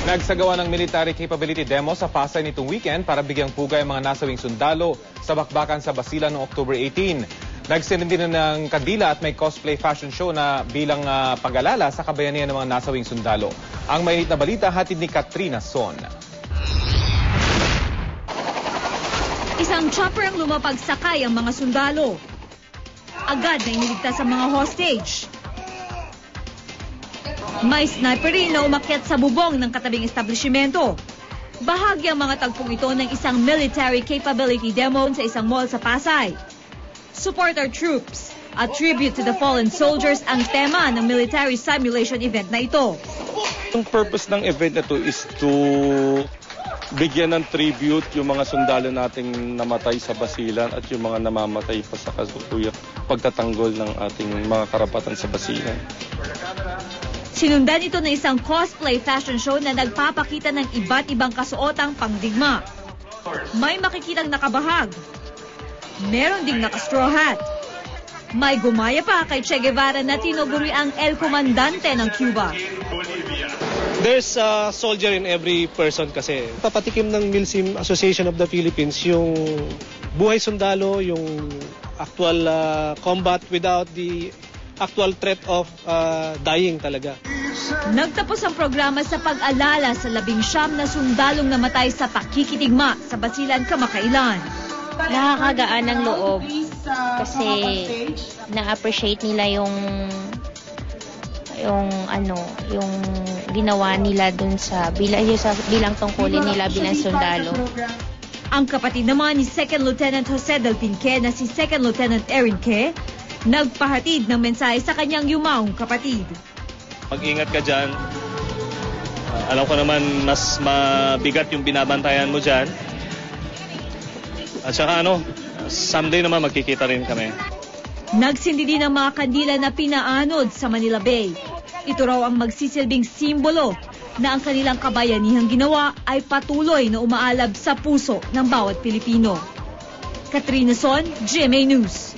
Nagsagawa ng military capability demo sa Pasay nitong weekend para bigyang pugay ang mga nasawing sundalo sa bakbakan sa Basilan noong October 18. Nagsirin din ng kandila at may cosplay fashion show na bilang pag-alala sa kabayanihan ng mga nasawing sundalo. Ang mainit na balita hatid ni Katrina Son. Isang chopper ang lumapagsakay ang mga sundalo. Agad na iniligtas ang mga hostage. May sniper rin na umakyat sa bubong ng katabing establishmento. Bahagi ang mga tagpong ito ng isang military capability demo sa isang mall sa Pasay. Support our troops, a tribute to the fallen soldiers ang tema ng military simulation event na ito. Ang purpose ng event na ito is to bigyan ng tribute yung mga sundalo nating namatay sa Basilan at yung mga namamatay pa sa kasuyang pagtatanggol ng ating mga karapatan sa Basilan. Sinundan ito ng isang cosplay fashion show na nagpapakita ng iba't ibang kasuotang pangdigma. May makikitang nakabahag. Meron ding naka-straw hat. May gumaya pa kay Che Guevara na tinuguri ang El Comandante ng Cuba. There's a soldier in every person kasi. Papatikim ng Milsim Association of the Philippines yung buhay sundalo, yung actual combat without the actual threat of dying talaga. Nagtapos ang programa sa pag-alala sa 19 na sundalong namatay sa pakikitigma sa Basilan kamakailan. Nakakagaan ng loob kasi na-appreciate nila yung ginawa nila dun sa bilang tungkulin nila bilang sundalo. Ang kapatid naman ni Second Lieutenant Jose Del Pinque na si Second Lieutenant Erin Ke, nagpahatid ng mensahe sa kanyang yumaong kapatid. Mag-ingat ka dyan. Alam ko naman mas mabigat yung binabantayan mo dyan. At saka someday naman magkikita rin kami. Nagsindi din ang mga kandila na pinaanod sa Manila Bay. Ito raw ang magsisilbing simbolo na ang kanilang kabayanihang ginawa ay patuloy na umaalab sa puso ng bawat Pilipino. Katrina Son, GMA News.